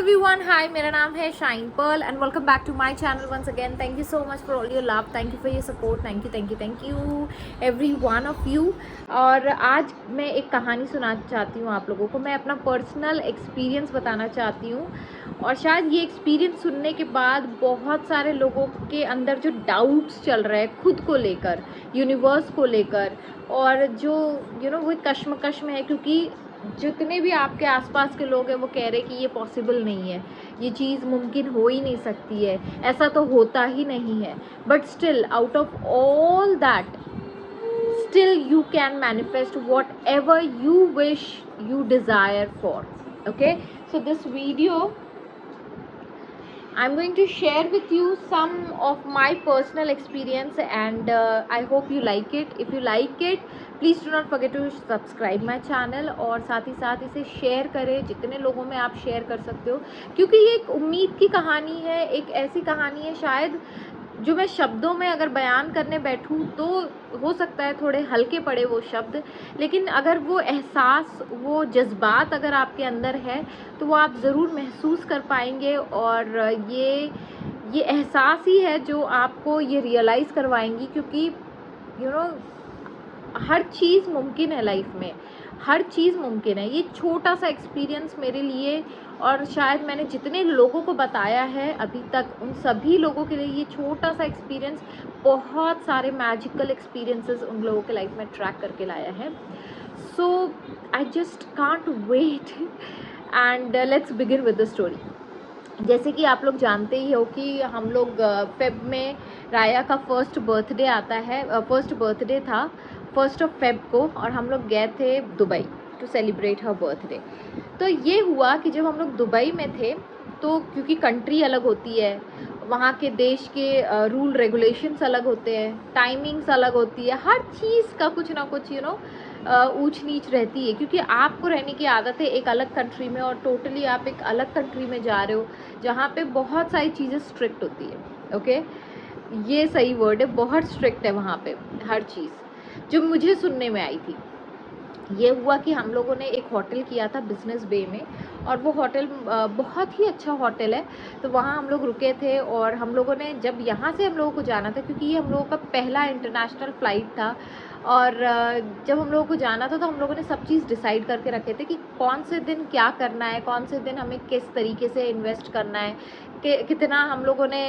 Everyone, हाय, मेरा नाम है Shine Pearl and welcome back to my channel once again. Thank you so much for all your love, thank you for your support, thank you every one of you. और आज मैं एक कहानी सुनाना चाहती हूँ आप लोगों को। मैं अपना पर्सनल एक्सपीरियंस बताना चाहती हूँ और शायद ये एक्सपीरियंस सुनने के बाद बहुत सारे लोगों के अंदर जो डाउट्स चल रहे हैं खुद को लेकर, यूनिवर्स को लेकर, और जो वो कश्मकश में है, क्योंकि जितने भी आपके आसपास के लोग हैं वो कह रहे कि ये पॉसिबल नहीं है, ये चीज़ मुमकिन हो ही नहीं सकती है, ऐसा तो होता ही नहीं है। But still out of all that, still you can manifest whatever you wish, you desire for. Okay, so this video I'm going to share with you some of my personal experience and I hope you like it. If you like it, please do not forget to subscribe my channel और साथ ही साथ इसे share करें जितने लोगों में आप share कर सकते हो, क्योंकि ये एक उम्मीद की कहानी है। एक ऐसी कहानी है शायद जो मैं शब्दों में अगर बयान करने बैठूं तो हो सकता है थोड़े हल्के पड़े वो शब्द, लेकिन अगर वो एहसास, वो जज्बात अगर आपके अंदर है तो वो आप ज़रूर महसूस कर पाएंगे। और ये एहसास ही है जो आपको ये रियलाइज़ करवाएंगी, क्योंकि हर चीज़ मुमकिन है लाइफ में, हर चीज़ मुमकिन है। ये छोटा सा एक्सपीरियंस मेरे लिए, और शायद मैंने जितने लोगों को बताया है अभी तक, उन सभी लोगों के लिए ये छोटा सा एक्सपीरियंस बहुत सारे मैजिकल एक्सपीरियंसेस उन लोगों के लाइफ में ट्रैक करके लाया है। So I just can't wait and let's begin with the story. जैसे कि आप लोग जानते ही हो कि हम लोग फेब में राया का फर्स्ट बर्थडे आता है, फर्स्ट बर्थडे था 1 फेब को, और हम लोग गए थे Dubai to celebrate her birthday. तो ये हुआ कि जब हम लोग दुबई में थे तो क्योंकि कंट्री अलग होती है, वहाँ के देश के रूल रेगुलेशंस अलग होते हैं, टाइमिंग्स अलग होती है, हर चीज़ का कुछ ना कुछ ऊंच नीच रहती है, क्योंकि आपको रहने की आदत है एक अलग कंट्री में और टोटली आप एक अलग कंट्री में जा रहे हो जहाँ पे बहुत सारी चीज़ें स्ट्रिक्ट होती है। ओके, ये सही वर्ड है, बहुत स्ट्रिक्ट है वहाँ पे हर चीज़, जो मुझे सुनने में आई थी। ये हुआ कि हम लोगों ने एक होटल किया था बिजनेस बे में, और वो होटल बहुत ही अच्छा होटल है। तो वहाँ हम लोग रुके थे, और हम लोगों ने जब यहाँ से हम लोगों को जाना था, क्योंकि ये हम लोगों का पहला इंटरनेशनल फ़्लाइट था, और जब हम लोगों को जाना था तो हम लोगों ने सब चीज़ डिसाइड करके रखे थे कि कौन से दिन क्या करना है, कौन से दिन हमें किस तरीके से इन्वेस्ट करना है, कितना हम लोगों ने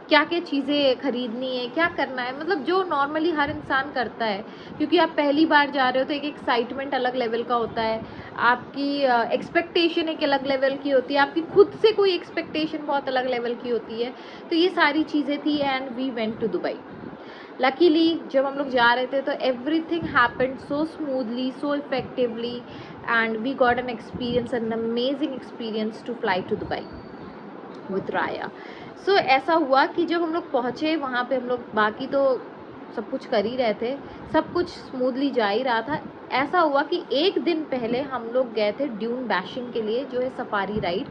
क्या क्या चीज़ें खरीदनी है, क्या करना है, मतलब जो नॉर्मली हर इंसान करता है। क्योंकि आप पहली बार जा रहे हो तो एक एक्साइटमेंट अलग लेवल का होता है, आपकी एक्सपेक्टेशन एक अलग लेवल की होती है, आपकी खुद से कोई एक्सपेक्टेशन बहुत अलग लेवल की होती है। तो ये सारी चीज़ें थी and we went to Dubai. Luckily जब हम लोग जा रहे थे तो everything happened so smoothly, so effectively, and we got an experience, an amazing experience to fly to Dubai with Raya. So ऐसा हुआ कि जब हम लोग पहुँचे वहाँ पे, हम लोग बाकी तो सब कुछ कर ही रहे थे, सब कुछ स्मूथली जा ही रहा था। ऐसा हुआ कि एक दिन पहले हम लोग गए थे ड्यून बैशिंग के लिए, जो है सफारी राइड।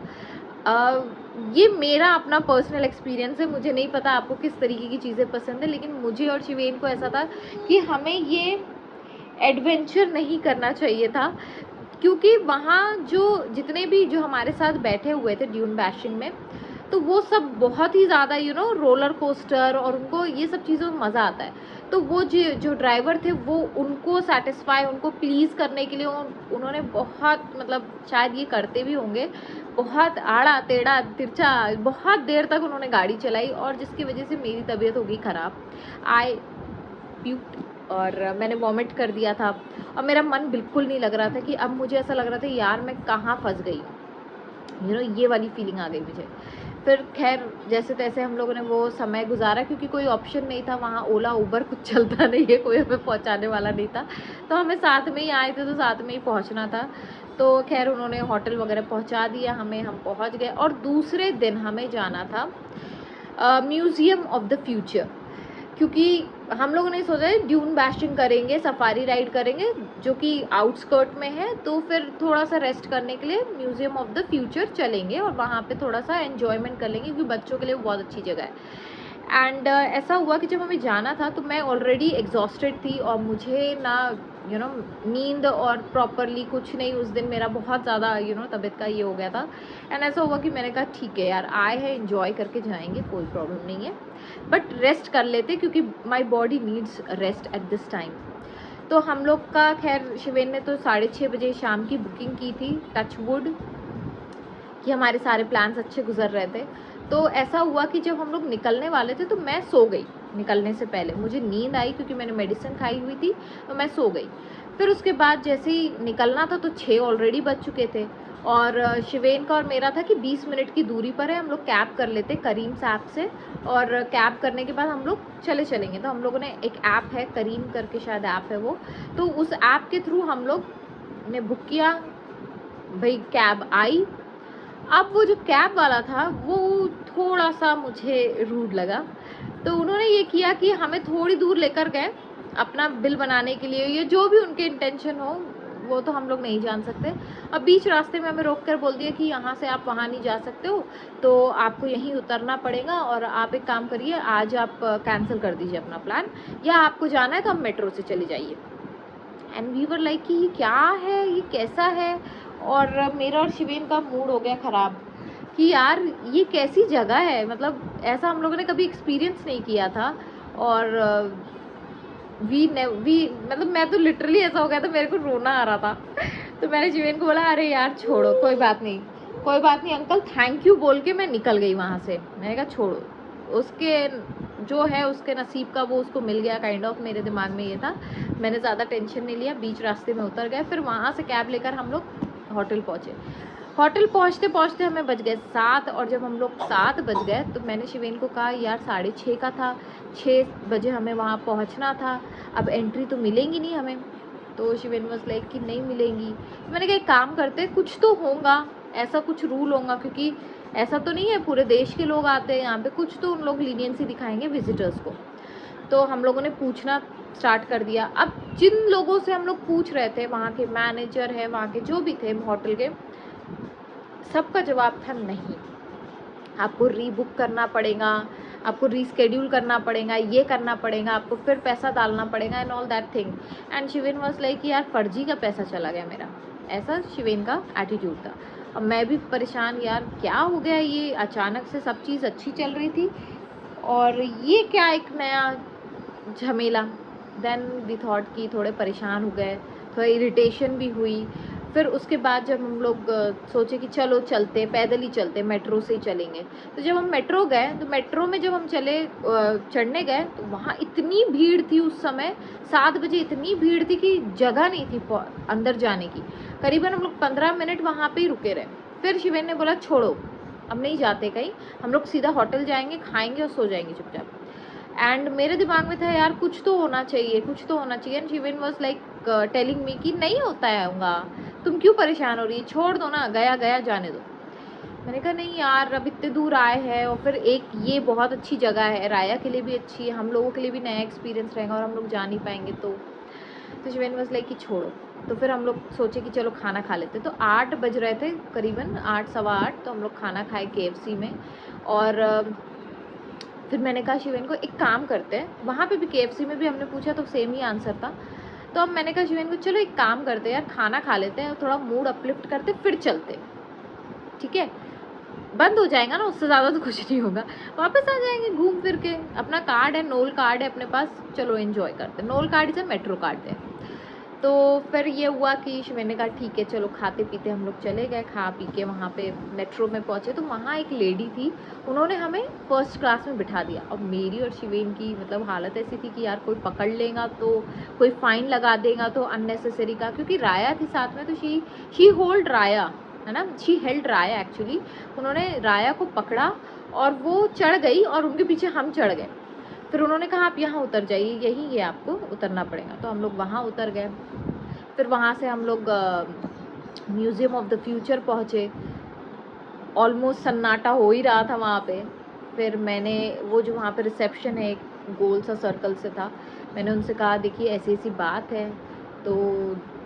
ये मेरा अपना पर्सनल एक्सपीरियंस है, मुझे नहीं पता आपको किस तरीके की चीज़ें पसंद है, लेकिन मुझे और शिवेन को ऐसा था कि हमें ये एडवेंचर नहीं करना चाहिए था, क्योंकि वहाँ जो जितने भी जो हमारे साथ बैठे हुए थे ड्यून बैशिंग में, तो वो सब बहुत ही ज़्यादा रोलर कोस्टर, और उनको ये सब चीज़ों में मज़ा आता है। तो वो जो ड्राइवर थे वो उनको सेटिस्फाई, उनको प्लीज़ करने के लिए उन्होंने बहुत, मतलब शायद ये करते भी होंगे, बहुत आड़ा टेढ़ा तिरछा बहुत देर तक उन्होंने गाड़ी चलाई, और जिसकी वजह से मेरी तबीयत हो गई ख़राब। आई प्यूट और मैंने वॉमिट कर दिया था, और मेरा मन बिल्कुल नहीं लग रहा था, कि अब मुझे ऐसा लग रहा था यार मैं कहाँ फंस गई हूँ, ये वाली फीलिंग आ गई मुझे। फिर खैर जैसे तैसे हम लोगों ने वो समय गुजारा, क्योंकि कोई ऑप्शन नहीं था वहाँ, ओला उबर कुछ चलता नहीं है, कोई हमें पहुँचाने वाला नहीं था, तो हमें साथ में ही आए थे तो साथ में ही पहुँचना था। तो खैर उन्होंने होटल वगैरह पहुँचा दिया हमें, हम पहुँच गए, और दूसरे दिन हमें जाना था म्यूज़ियम ऑफ द फ्यूचर, क्योंकि हम लोगों ने सोचा है ड्यून बैशिंग करेंगे, सफारी राइड करेंगे, जो कि आउटस्कर्ट में है, तो फिर थोड़ा सा रेस्ट करने के लिए म्यूज़ियम ऑफ द फ्यूचर चलेंगे और वहाँ पे थोड़ा सा एन्जॉयमेंट कर लेंगे, क्योंकि बच्चों के लिए बहुत अच्छी जगह है। एंड ऐसा हुआ कि जब हमें जाना था तो मैं ऑलरेडी एग्जॉस्टेड थी, और मुझे ना नींद और प्रॉपरली कुछ नहीं। उस दिन मेरा बहुत ज़्यादा तबीयत का ये हो गया था। एंड ऐसा हुआ कि मैंने कहा ठीक है यार, आए हैं एंजॉय करके जाएंगे, कोई प्रॉब्लम नहीं है, बट रेस्ट कर लेते क्योंकि my body needs rest at this time. तो हम लोग का खैर शिवेन ने तो 6:30 बजे शाम की बुकिंग की थी, टच वुड कि हमारे सारे प्लान्स अच्छे गुजर रहे थे। तो ऐसा हुआ कि जब हम लोग निकलने वाले थे तो मैं सो गई। निकलने से पहले मुझे नींद आई क्योंकि मैंने मेडिसिन खाई हुई थी, तो मैं सो गई। फिर उसके बाद जैसे ही निकलना था तो 6 ऑलरेडी बज चुके थे और शिवेन का और मेरा था कि 20 मिनट की दूरी पर है, हम लोग कैब कर लेते करीम ऐप से, और कैब करने के बाद हम लोग चलेंगे। तो हम लोगों ने एक ऐप है करीम करके, शायद ऐप है वो, तो उस ऐप के थ्रू हम लोग ने बुक किया। भाई कैब आई। अब वो जो कैब वाला था वो थोड़ा सा मुझे रूड लगा। तो उन्होंने ये किया कि हमें थोड़ी दूर लेकर गए अपना बिल बनाने के लिए, या जो भी उनके इंटेंशन हो वो तो हम लोग नहीं जान सकते। अब बीच रास्ते में हमें रोक कर बोल दिया कि यहाँ से आप वहाँ नहीं जा सकते हो, तो आपको यहीं उतरना पड़ेगा, और आप एक काम करिए, आज आप कैंसिल कर दीजिए अपना प्लान, या आपको जाना है तो आप मेट्रो से चले जाइए। एंड वी वर लाइक कि ये क्या है, ये कैसा है। और मेरा और शिवेन का मूड हो गया ख़राब कि यार ये कैसी जगह है, मतलब ऐसा हम लोगों ने कभी एक्सपीरियंस नहीं किया था। और वी मतलब मैं तो लिटरली ऐसा हो गया था, मेरे को रोना आ रहा था। तो मैंने शिवेन को बोला अरे यार छोड़ो, कोई बात नहीं अंकल, थैंक यू बोल के मैं निकल गई वहाँ से। मैंने कहा छोड़ो, उसके जो है उसके नसीब का वो उसको मिल गया, काइंड ऑफ मेरे दिमाग में ये था। मैंने ज़्यादा टेंशन नहीं लिया, बीच रास्ते में उतर गए। फिर वहाँ से कैब लेकर हम लोग होटल पहुँचे। होटल पहुँचते पहुँचते हमें बज गए 7, और जब हम लोग 7 बज गए तो मैंने शिवेन को कहा यार 6:30 का था, 6 बजे हमें वहाँ पहुँचना था, अब एंट्री तो मिलेंगी नहीं हमें। तो शिवेन वाज लाइक कि नहीं मिलेंगी। मैंने कहा एक काम करते, कुछ तो होगा, ऐसा कुछ रूल होगा, क्योंकि ऐसा तो नहीं है पूरे देश के लोग आते हैं यहाँ पे, कुछ तो उन लोग लीनियंसी दिखाएंगे विजिटर्स को। तो हम लोगों ने पूछना स्टार्ट कर दिया। अब जिन लोगों से हम लोग पूछ रहे थे, वहाँ के मैनेजर है, वहाँ के जो भी थे होटल के, सबका जवाब था नहीं, आपको रीबुक करना पड़ेगा, आपको रीस्केड्यूल करना पड़ेगा, ये करना पड़ेगा, आपको फिर पैसा डालना पड़ेगा and all that thing. And Shiven was like यार फर्जी का पैसा चला गया मेरा, ऐसा शिवेन का एटीट्यूड था। अब मैं भी परेशान, यार क्या हो गया, ये अचानक से सब चीज़ अच्छी चल रही थी और ये क्या एक नया झमेला। देन वी थॉट कि थोड़े परेशान हो गए, थोड़ा इरिटेशन भी हुई। फिर उसके बाद जब हम लोग सोचे कि चलो चलते, पैदल ही चलते, मेट्रो से ही चलेंगे। तो जब हम मेट्रो गए तो मेट्रो में जब हम चढ़ने गए तो वहाँ इतनी भीड़ थी उस समय, 7 बजे इतनी भीड़ थी कि जगह नहीं थी अंदर जाने की। करीबन हम लोग 15 मिनट वहाँ पे ही रुके रहे। फिर शिवेन ने बोला छोड़ो अब नहीं जाते कहीं, हम लोग सीधा होटल जाएंगे, खाएंगे और सो जाएंगे चुपचाप। एंड मेरे दिमाग में था यार कुछ तो होना चाहिए, कुछ तो होना चाहिए। And Shiven was like telling me कि नहीं होता है होगा, तुम क्यों परेशान हो रही है, छोड़ दो ना, गया गया जाने दो। मैंने कहा नहीं यार, अब इतने दूर आए हैं, और फिर एक ये बहुत अच्छी जगह है, राया के लिए भी अच्छी है, हम लोगों के लिए भी नया एक्सपीरियंस रहेगा, और हम लोग जा नहीं पाएंगे तो शिवेन वाज लाइक कि छोड़ो। तो फिर हम लोग सोचे कि चलो खाना खा लेते। तो 8 बज रहे थे करीबन, 8 सवा 8, तो हम लोग खाना खाए KFC में। और फिर मैंने कहा शिवेन को एक काम करते हैं, वहाँ पे भी KFC में भी हमने पूछा तो सेम ही आंसर था। तो अब मैंने कहा शिवेन को चलो एक काम करते हैं यार, खाना खा लेते हैं, थोड़ा मूड अपलिफ्ट करते फिर चलते, ठीक है, बंद हो जाएगा ना, उससे ज़्यादा तो कुछ नहीं होगा, वापस आ जाएंगे घूम फिर के। अपना कार्ड है, नोल कार्ड है अपने पास, चलो एंजॉय करते। नोल कार्ड इसे मेट्रो कार्ड है। तो फिर ये हुआ कि शिवेन ने कहा ठीक है चलो, खाते पीते हम लोग चले गए। खा पी के वहाँ पे मेट्रो में पहुँचे तो वहाँ एक लेडी थी, उन्होंने हमें फर्स्ट क्लास में बिठा दिया। अब मेरी और शिवेन की मतलब हालत ऐसी थी कि यार कोई पकड़ लेगा तो, कोई फ़ाइन लगा देगा तो अननेसेसरी का, क्योंकि राया थी साथ में, तो शी होल्ड राया, है ना, शी हेल्ड राया एक्चुअली। उन्होंने राया को पकड़ा और वो चढ़ गई और उनके पीछे हम चढ़ गए। फिर उन्होंने कहा आप यहाँ उतर जाइए, यहीं ये आपको उतरना पड़ेगा। तो हम लोग वहाँ उतर गए। फिर वहाँ से हम लोग म्यूज़ियम ऑफ द फ्यूचर पहुँचे। ऑलमोस्ट सन्नाटा हो ही रहा था वहाँ पे। फिर मैंने वो जो वहाँ पे रिसेप्शन है, एक गोल सा सर्कल से था, मैंने उनसे कहा देखिए ऐसी ऐसी बात है। तो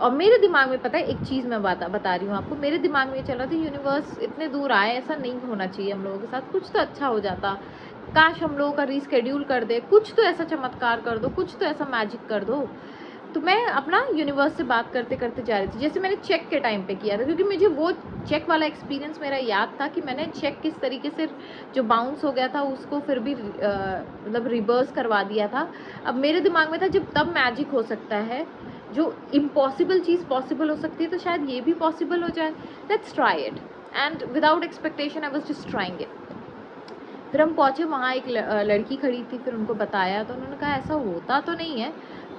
और मेरे दिमाग में पता है एक चीज़ मैं बता रही हूँ आपको, मेरे दिमाग में ये चल रहा था यूनिवर्स इतने दूर आए, ऐसा नहीं होना चाहिए हम लोगों के साथ, कुछ तो अच्छा हो जाता, काश हम लोगों का रीस्केड्यूल कर दे, कुछ तो ऐसा चमत्कार कर दो, कुछ तो ऐसा मैजिक कर दो। तो मैं अपना यूनिवर्स से बात करते करते जा रही थी, जैसे मैंने चेक के टाइम पे किया था, क्योंकि मुझे वो चेक वाला एक्सपीरियंस मेरा याद था कि मैंने चेक किस तरीके से जो बाउंस हो गया था उसको फिर भी मतलब रिवर्स करवा दिया था। अब मेरे दिमाग में था जब तब मैजिक हो सकता है, जो इम्पॉसिबल चीज़ पॉसिबल हो सकती है, तो शायद ये भी पॉसिबल हो जाए, let's try it. And without expectation I was just trying it. फिर हम पहुँचे, वहाँ एक लड़की खड़ी थी, फिर उनको बताया तो उन्होंने कहा ऐसा होता तो नहीं है,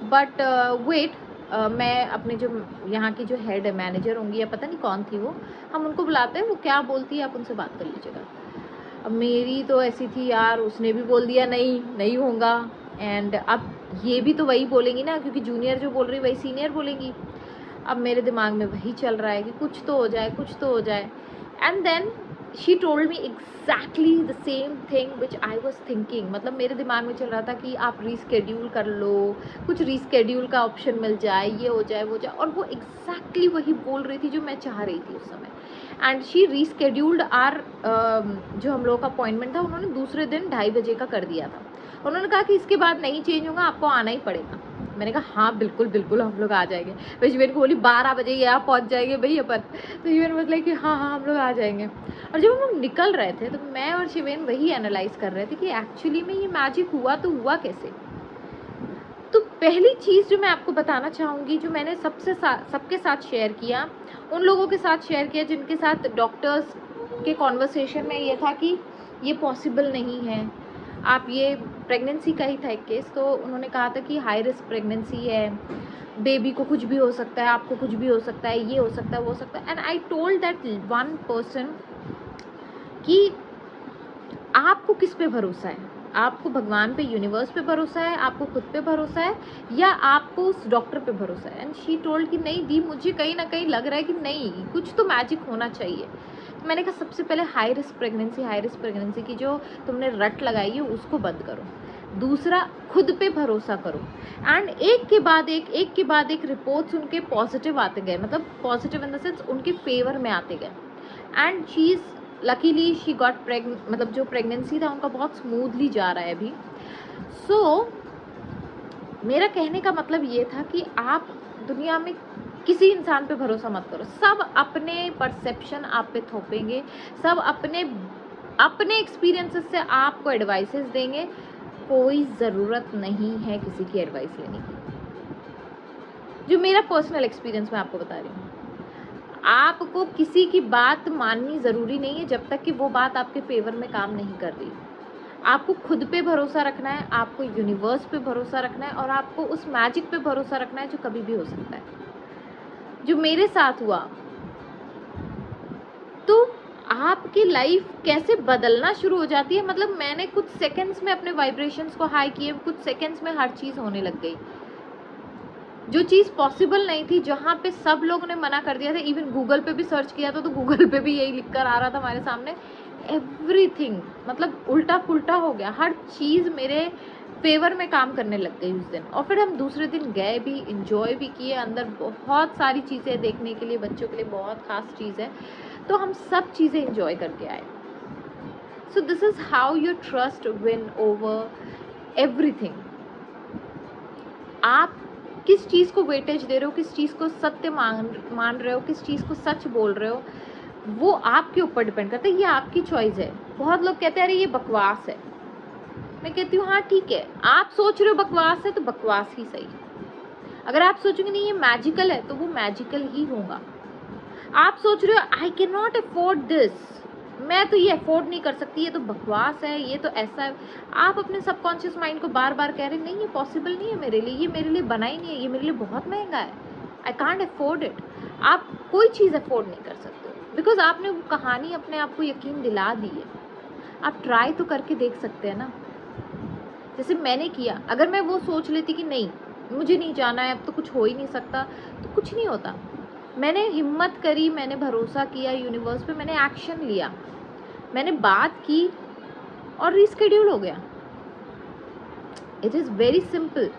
बट वेट, मैं अपने जो यहाँ की जो हेड मैनेजर होंगी या पता नहीं कौन थी वो, हम उनको बुलाते हैं, वो क्या बोलती है आप उनसे बात कर लीजिएगा। अब मेरी तो ऐसी थी यार, उसने भी बोल दिया नहीं नहीं होगा, एंड अब ये भी तो वही बोलेंगी ना, क्योंकि जूनियर जो बोल रही वही सीनियर बोलेंगी। अब मेरे दिमाग में वही चल रहा है कि कुछ तो हो जाए, कुछ तो हो जाए। And then she told me exactly the same thing which I was thinking. मतलब मेरे दिमाग में चल रहा था कि आप रीस्केड्यूल कर लो, कुछ रीस्केड्यूल का ऑप्शन मिल जाए, ये हो जाए वो जाए, और वो एग्जैक्टली वही बोल रही थी जो मैं चाह रही थी उस समय। एंड शी रीस्केड्यूल्ड आर जो हम लोगों का अपॉइंटमेंट था, उन्होंने दूसरे दिन 2:30 बजे का कर दिया था। उन्होंने कहा कि इसके बाद नहीं चेंज होगा, आपको आना ही पड़ेगा। मैंने कहा हाँ बिल्कुल बिल्कुल हम लोग आ जाएंगे। मैं शिवेन को बोली 12 बजे यहाँ पहुँच जाएंगे भाई अपन, तो शिवेन बोला कि हाँ हाँ हम लोग आ जाएंगे। और जब हम लोग निकल रहे थे तो मैं और शिवेन वही एनालाइज कर रहे थे कि एक्चुअली में ये मैजिक हुआ तो हुआ कैसे। तो पहली चीज़ जो मैं आपको बताना चाहूँगी, जो मैंने सबके साथ शेयर किया, उन लोगों के साथ शेयर किया जिनके साथ डॉक्टर्स के कॉन्वर्सेशन में ये था कि ये पॉसिबल नहीं है, आप ये प्रेगनेंसी का ही था एक केस, तो उन्होंने कहा था कि हाई रिस्क प्रेगनेंसी है, बेबी को कुछ भी हो सकता है, आपको कुछ भी हो सकता है, ये हो सकता है वो हो सकता है। And I told that one person कि आपको किस पे भरोसा है, आपको भगवान पे, यूनिवर्स पे भरोसा है, आपको खुद पे भरोसा है, या आपको उस डॉक्टर पे भरोसा है। एंड शी टोल्ड कि नहीं दी, मुझे कहीं ना कहीं लग रहा है कि नहीं, कुछ तो मैजिक होना चाहिए। मैंने कहा सबसे पहले हाई रिस्क प्रेगनेंसी की जो तुमने रट लगाई है उसको बंद करो, दूसरा खुद पे भरोसा करो। एंड एक के बाद एक रिपोर्ट्स उनके पॉजिटिव आते गए, मतलब पॉजिटिव इन द सेंस उनके फेवर में आते गए। And she is luckily she got मतलब जो प्रेगनेंसी था उनका बहुत स्मूथली जा रहा है अभी। सो मेरा कहने का मतलब ये था कि आप दुनिया में किसी इंसान पे भरोसा मत करो, सब अपने परसेप्शन आप पे थोपेंगे, सब अपने एक्सपीरियंसेस से आपको एडवाइसेस देंगे, कोई ज़रूरत नहीं है किसी की एडवाइस लेने की। जो मेरा पर्सनल एक्सपीरियंस मैं आपको बता रही हूँ, आपको किसी की बात माननी ज़रूरी नहीं है जब तक कि वो बात आपके फेवर में काम नहीं कर रही। आपको खुद पे भरोसा रखना है, आपको यूनिवर्स पे भरोसा रखना है, और आपको उस मैजिक पे भरोसा रखना है जो कभी भी हो सकता है। जो मेरे साथ हुआ, तो आपकी लाइफ कैसे बदलना शुरू हो जाती है। मतलब मैंने कुछ सेकंड्स में अपने वाइब्रेशंस को हाई किए, कुछ सेकंड्स में हर चीज़ होने लग गई। जो चीज़ पॉसिबल नहीं थी, जहाँ पे सब लोगों ने मना कर दिया था, इवन गूगल पे भी सर्च किया था तो गूगल पे भी यही लिख कर आ रहा था हमारे सामने, एवरीथिंग मतलब उल्टा पुल्टा हो गया, हर चीज़ मेरे फेवर में काम करने लग गई उस दिन। और फिर हम दूसरे दिन गए भी, इंजॉय भी किए, अंदर बहुत सारी चीज़ें देखने के लिए, बच्चों के लिए बहुत खास चीज़ है, तो हम सब चीज़ें इंजॉय करके आए। So this is how your trust win over everything. आप किस चीज़ को वेटेज दे रहे हो, किस चीज़ को सत्य मान रहे हो, किस चीज़ को सच बोल रहे हो, वो आपके ऊपर डिपेंड करता है, ये आपकी चॉइस है। बहुत लोग कहते हैं अरे ये बकवास है, मैं कहती हूँ हाँ ठीक है, आप सोच रहे हो बकवास है तो बकवास ही सही। अगर आप सोचोगे नहीं ये मैजिकल है तो वो मैजिकल ही होगा। आप सोच रहे हो I can not afford this, मैं तो ये अफोर्ड नहीं कर सकती, ये तो बकवास है, ये तो ऐसा है, आप अपने सबकॉन्शियस माइंड को बार बार कह रहे नहीं ये पॉसिबल नहीं है मेरे लिए, ये मेरे लिए बना ही नहीं है, ये मेरे लिए बहुत महंगा है, आई कांट अफोर्ड इट। आप कोई चीज़ अफोर्ड नहीं कर सकते बिकॉज आपने वो कहानी अपने आप को यकीन दिला दी है। आप ट्राई तो करके देख सकते हैं ना, जैसे मैंने किया। अगर मैं वो सोच लेती कि नहीं मुझे नहीं जाना है, अब तो कुछ हो ही नहीं सकता, तो कुछ नहीं होता। मैंने हिम्मत करी, मैंने भरोसा किया यूनिवर्स पे, मैंने एक्शन लिया, मैंने बात की और रीस्केड्यूल हो गया। It is very simple.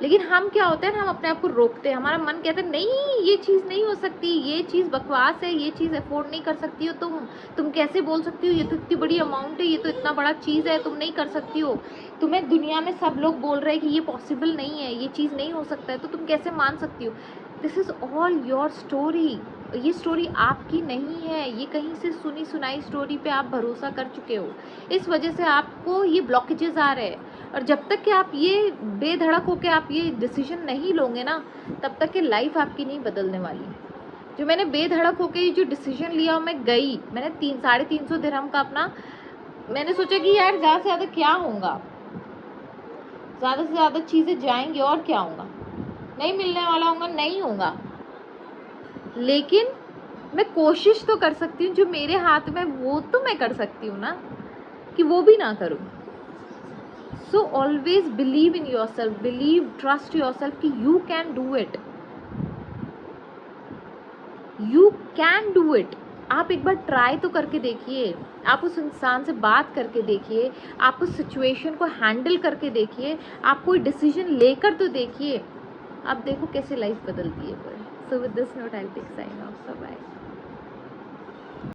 लेकिन हम क्या होते हैं ना, हम अपने आप को रोकते हैं, हमारा मन कहता है नहीं ये चीज़ नहीं हो सकती, ये चीज़ बकवास है, ये चीज़ अफोर्ड नहीं कर सकती हो तुम कैसे बोल सकती हो, ये तो इतनी बड़ी अमाउंट है, ये तो इतना बड़ा चीज़ है, तुम नहीं कर सकती हो। तुम्हें दुनिया में सब लोग बोल रहे हैं कि ये पॉसिबल नहीं है, ये चीज़ नहीं हो सकता है, तो तुम कैसे मान सकती हो। This is all your story. ये स्टोरी आपकी नहीं है, ये कहीं से सुनी सुनाई स्टोरी पे आप भरोसा कर चुके हो, इस वजह से आपको ये ब्लॉकेजेस आ रहे हैं। और जब तक कि आप ये बेधड़क होकर आप ये डिसीजन नहीं लोगे ना, तब तक कि लाइफ आपकी नहीं बदलने वाली। जो मैंने बेधड़क होकर ये जो डिसीजन लिया, मैं गई, मैंने 300-350 दिरहम का अपना, मैंने सोचा कि यार ज़्यादा से ज़्यादा क्या होगा, ज़्यादा से ज़्यादा चीज़ें जाएंगी और क्या होगा, नहीं मिलने वाला होगा, नहीं होगा, लेकिन मैं कोशिश तो कर सकती हूँ, जो मेरे हाथ में वो तो मैं कर सकती हूँ ना, कि वो भी ना करूँ। So always believe in yourself, believe, trust yourself कि you can do it, you can do it. आप एक बार ट्राई तो करके देखिए, आप उस इंसान से बात करके देखिए, आप उस सिचुएशन को हैंडल करके देखिए, आप कोई डिसीजन लेकर तो देखिए, आप देखो कैसे लाइफ बदलती है। So with this note I will take sign off, bye.